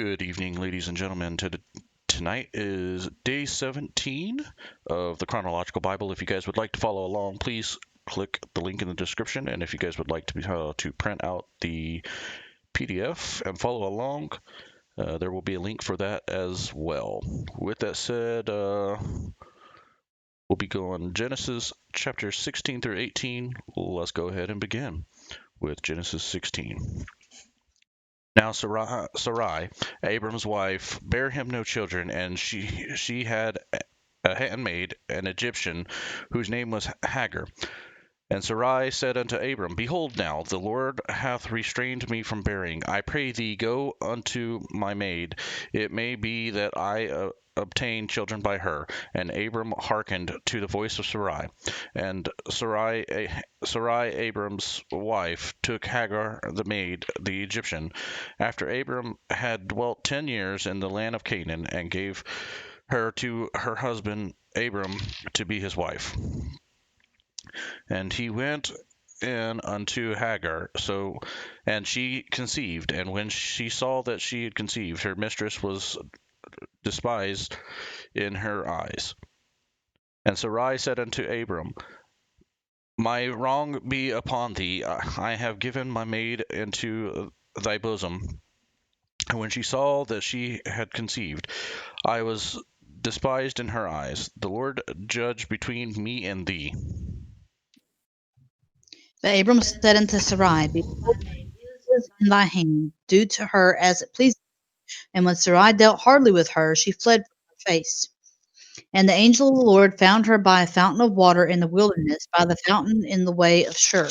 Good evening, ladies and gentlemen. Tonight is day 17 of the Chronological Bible. If you guys would like to follow along, please click the link in the description. And if you guys would like to print out the PDF and follow along, there will be a link for that as well. With that said, we'll be going Genesis chapter 16 through 18. Let's go ahead and begin with Genesis 16. Now Sarai, Abram's wife, bare him no children, and she had a handmaid, an Egyptian, whose name was Hagar. And Sarai said unto Abram, Behold now, the Lord hath restrained me from bearing. I pray thee, go unto my maid. It may be that I obtain children by her. And Abram hearkened to the voice of Sarai. And Sarai, Abram's wife, took Hagar the maid, the Egyptian, after Abram had dwelt 10 years in the land of Canaan, and gave her to her husband Abram to be his wife. And he went in unto Hagar, and she conceived. And when she saw that she had conceived, her mistress was despised in her eyes. And Sarai said unto Abram, My wrong be upon thee. I have given my maid into thy bosom. And when she saw that she had conceived, I was despised in her eyes. The Lord judge between me and thee. But Abram said unto Sarai, Behold, it is in thy hand, do to her as it pleaseth. And when Sarai dealt hardly with her, she fled from her face. And the angel of the Lord found her by a fountain of water in the wilderness, by the fountain in the way to Shur.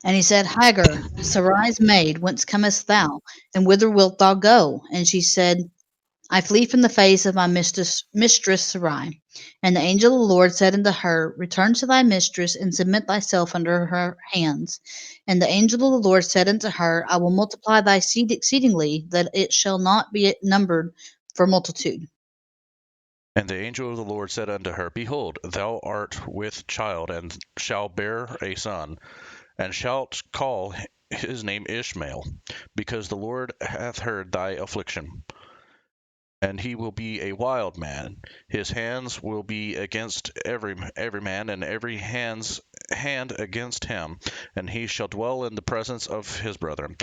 And he said, Hagar, Sarai's maid, whence comest thou? And whither wilt thou go? And she said, I flee from the face of my mistress Sarai. And the angel of the Lord said unto her, Return to thy mistress, and submit thyself under her hands. And the angel of the Lord said unto her, I will multiply thy seed exceedingly, that it shall not be numbered for multitude. And the angel of the Lord said unto her, Behold, thou art with child, and shalt bear a son, and shalt call his name Ishmael, because the Lord hath heard thy affliction. And he will be a wild man. His hands will be against every man, and every hand against him, and he shall dwell in the presence of his brethren.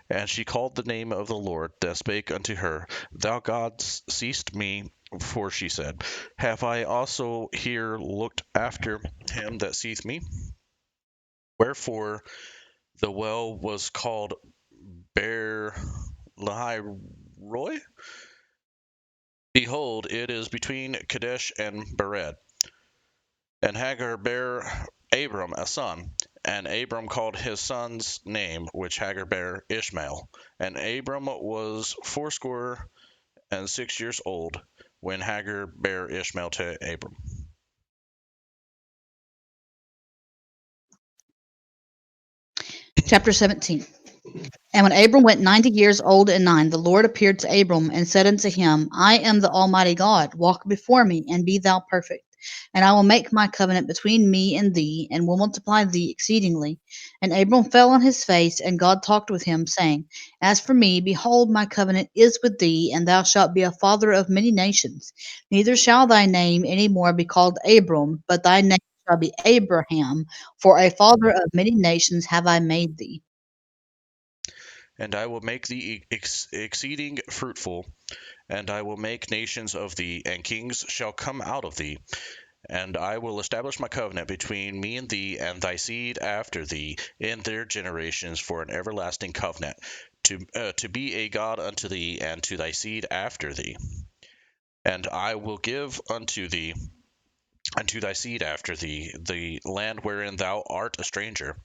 And she called the name of the Lord that spake unto her, Thou God seest me. For she said, Have I also here looked after him that seeth me? Wherefore the well was called Ber Lahai Roy. Behold, it is between Kadesh and Bered. And Hagar bare Abram a son, and Abram called his son's name, which Hagar bare, Ishmael. And Abram was 66 old when Hagar bare Ishmael to Abram. Chapter 17. And when Abram went 90 years old and 9, the Lord appeared to Abram and said unto him, I am the Almighty God. Walk before me, and be thou perfect. And I will make my covenant between me and thee, and will multiply thee exceedingly. And Abram fell on his face, and God talked with him, saying, As for me, behold, my covenant is with thee, and thou shalt be a father of many nations. Neither shall thy name any more be called Abram, but thy name shall be Abraham, for a father of many nations have I made thee. And I will make thee exceeding fruitful, and I will make nations of thee, and kings shall come out of thee. And I will establish my covenant between me and thee and thy seed after thee in their generations for an everlasting covenant, to be a God unto thee and to thy seed after thee. And I will give unto thee and to thy seed after thee the land wherein thou art a stranger,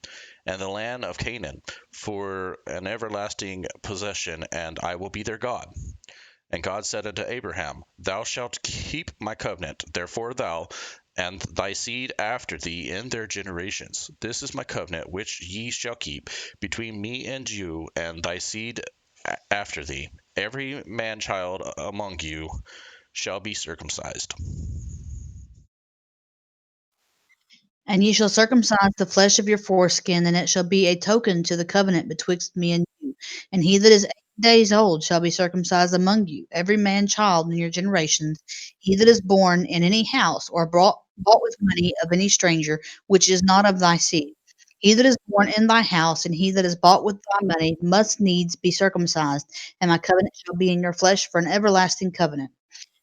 and the land of Canaan, for an everlasting possession, and I will be their God. And God said unto Abraham, Thou shalt keep my covenant, therefore thou and thy seed after thee in their generations. This is my covenant which ye shall keep between me and you and thy seed after thee. Every man child among you shall be circumcised. And ye shall circumcise the flesh of your foreskin, and it shall be a token to the covenant betwixt me and you. you, and he that is 8 days old shall be circumcised among you, every man child in your generations, he that is born in any house, or bought with money of any stranger, which is not of thy seed. He that is born in thy house, and he that is bought with thy money, must needs be circumcised, and my covenant shall be in your flesh for an everlasting covenant.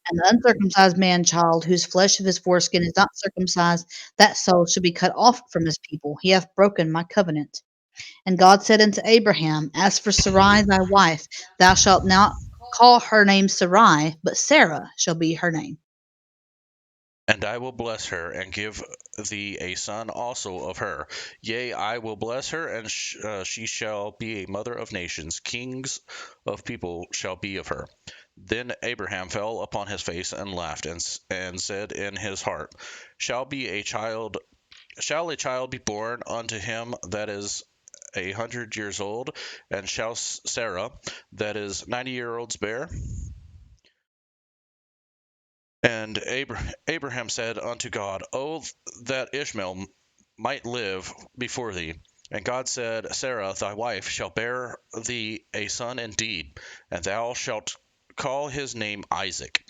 And the uncircumcised man child, whose flesh of his foreskin is not circumcised, that soul shall be cut off from his people. He hath broken my covenant. And God said unto Abraham, As for Sarai thy wife, thou shalt not call her name Sarai, but Sarah shall be her name. And I will bless her, and give thee a son also of her. Yea, I will bless her, and she shall be a mother of nations. Kings of people shall be of her. Then Abraham fell upon his face and laughed, and said in his heart, Shall a child be born unto him that is 100 years old, and shall Sarah, that is 90 year olds, bear? And Abraham said unto God, Oh, that Ishmael might live before thee. And God said, Sarah thy wife shall bear thee a son indeed, and thou shalt call his name Isaac.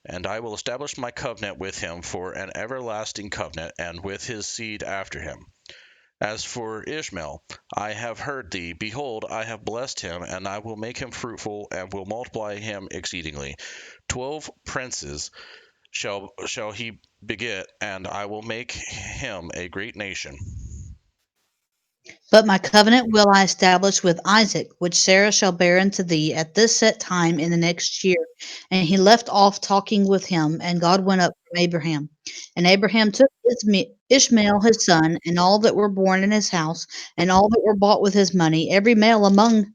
And I will establish my covenant with him for an everlasting covenant, and with his seed after him. As for Ishmael, I have heard thee. Behold, I have blessed him, and I will make him fruitful, and will multiply him exceedingly. 12 princes shall he beget, and I will make him a great nation. But my covenant will I establish with Isaac, which Sarah shall bear unto thee at this set time in the next year. And he left off talking with him, and God went up from Abraham. And Abraham took Ishmael his son, and all that were born in his house, and all that were bought with his money, every male among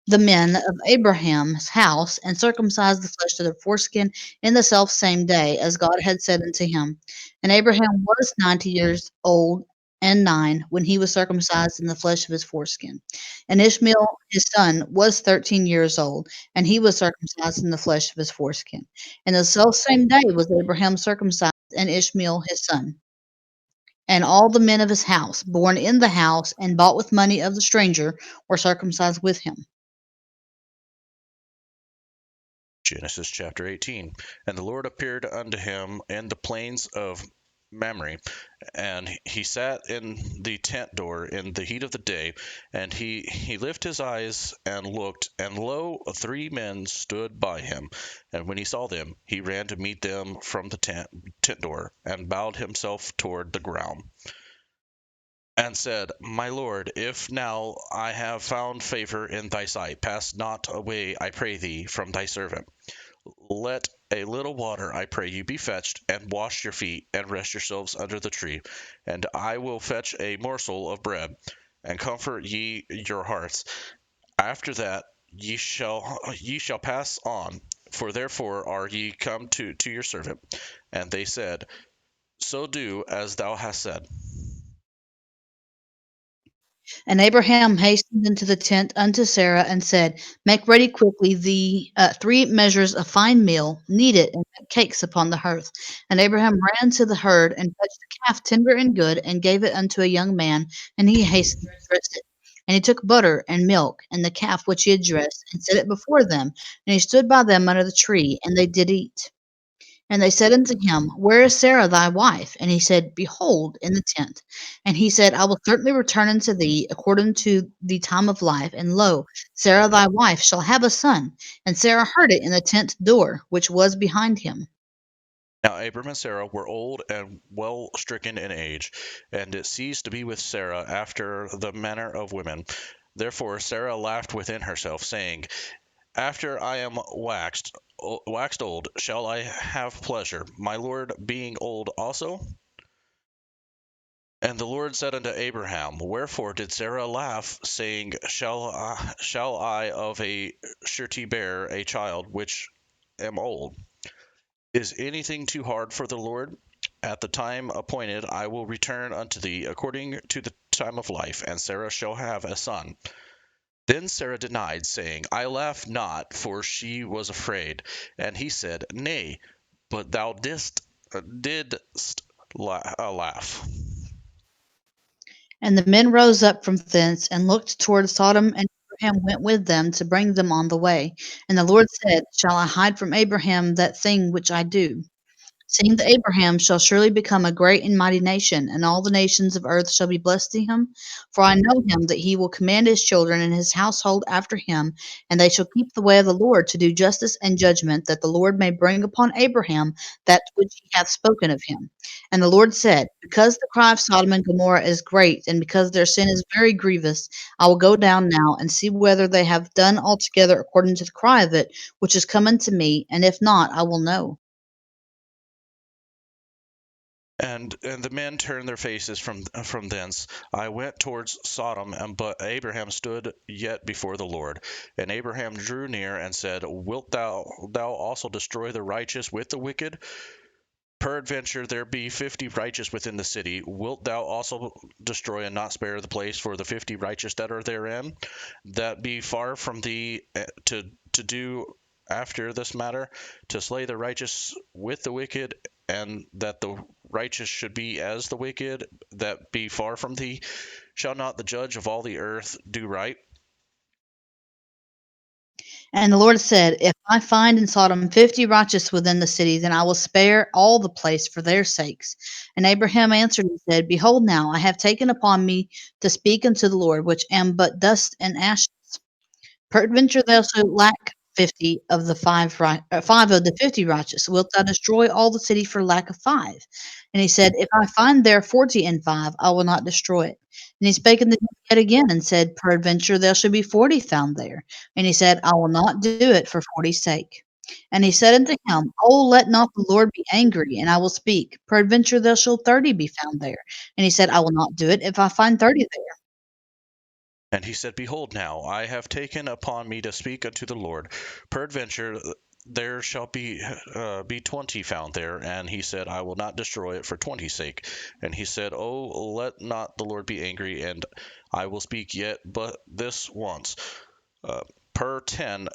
the men of Abraham's house, and circumcised the flesh of their foreskin in the selfsame day, as God had said unto him. And Abraham was 90 years old and 9 when he was circumcised in the flesh of his foreskin. And Ishmael his son was 13 years old, and he was circumcised in the flesh of his foreskin. And the selfsame day was Abraham circumcised, and Ishmael his son. And all the men of his house, born in the house, and bought with money of the stranger, were circumcised with him. Genesis chapter 18. And the Lord appeared unto him in the plains of Mamre, and he sat in the tent door in the heat of the day. And he lifted his eyes and looked, and lo, 3 men stood by him. And when he saw them, he ran to meet them from the tent door, and bowed himself toward the ground, and said, My Lord, if now I have found favor in thy sight, pass not away, I pray thee, from thy servant. Let a little water, I pray you, be fetched, and wash your feet, and rest yourselves under the tree. And I will fetch a morsel of bread, and comfort ye your hearts. After that ye shall pass on, for therefore are ye come to your servant. And they said, So do as thou hast said. And Abraham hastened into the tent unto Sarah and said, Make ready quickly the 3 measures of fine meal, knead it, and make cakes upon the hearth. And Abraham ran to the herd and fetched a calf tender and good, and gave it unto a young man, and he hastened to dress it. And he took butter and milk, and the calf which he had dressed, and set it before them. And he stood by them under the tree, and they did eat. And they said unto him, Where is Sarah thy wife? And he said, Behold, in the tent. And he said, I will certainly return unto thee according to the time of life. And lo, Sarah thy wife shall have a son. And Sarah heard it in the tent door, which was behind him. Now Abram and Sarah were old and well stricken in age, and it ceased to be with Sarah after the manner of women. Therefore Sarah laughed within herself, saying, After I am waxed old, shall I have pleasure, my Lord being old also? And the Lord said unto Abraham, Wherefore did Sarah laugh, saying, Shall I of a surety bear a child which am old? Is anything too hard for the Lord? At the time appointed I will return unto thee according to the time of life, and Sarah shall have a son. Then Sarah denied, saying, I laugh not, for she was afraid. And he said, Nay, but thou didst laugh. And the men rose up from thence and looked toward Sodom and Abraham went with them to bring them on the way. And the Lord said, Shall I hide from Abraham that thing which I do? Seeing that Abraham shall surely become a great and mighty nation, and all the nations of earth shall be blessed in him. For I know him that he will command his children and his household after him, and they shall keep the way of the Lord to do justice and judgment, that the Lord may bring upon Abraham that which he hath spoken of him. And the Lord said, Because the cry of Sodom and Gomorrah is great, and because their sin is very grievous, I will go down now and see whether they have done altogether according to the cry of it, which is come unto me, and if not, I will know. And the men turned their faces from thence. I went towards Sodom, but Abraham stood yet before the Lord. And Abraham drew near and said, Wilt thou also destroy the righteous with the wicked? Peradventure there be 50 righteous within the city. Wilt thou also destroy and not spare the place for the 50 righteous that are therein? That be far from thee to do after this matter, to slay the righteous with the wicked, and that the righteous should be as the wicked, that be far from thee. Shall not the judge of all the earth do right? And the Lord said, If I find in Sodom 50 righteous within the city, then I will spare all the place for their sakes. And Abraham answered and said, Behold, now I have taken upon me to speak unto the Lord, which am but dust and ashes. Peradventure thou shalt lack 50 of the five of the 50 righteous. Wilt thou destroy all the city for lack of five? And he said, If I find there 40 and five, I will not destroy it. And he spake unto him yet again, and said, Peradventure there shall be 40 found there. And he said, I will not do it for 40's sake. And he said unto him, Oh, let not the Lord be angry, and I will speak. Peradventure there shall 30 be found there. And he said, I will not do it if I find 30 there. And he said, Behold, now I have taken upon me to speak unto the Lord. Peradventure there shall be 20 found there. And he said, I will not destroy it for 20's sake. And he said, Oh, let not the Lord be angry, and I will speak yet but this once. Uh, peradventure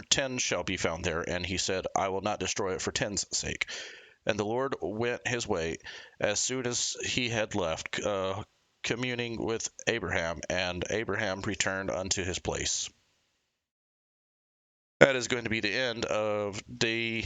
10 shall be found there. And he said, I will not destroy it for 10's sake. And the Lord went his way as soon as he had left, communing with Abraham, and Abraham returned unto his place. That is going to be the end of day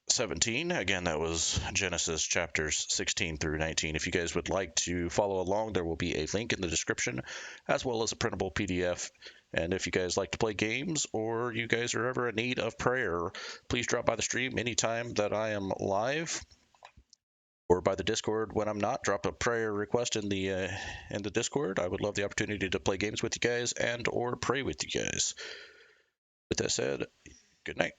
17. Again, that was Genesis chapters 16 through 19. If you guys would like to follow along, there will be a link in the description, as well as a printable PDF. And if you guys like to play games, or you guys are ever in need of prayer, please drop by the stream anytime that I am live, or by the Discord when I'm not. Drop a prayer request in the Discord. I would love the opportunity to play games with you guys and or pray with you guys. With that said, good night.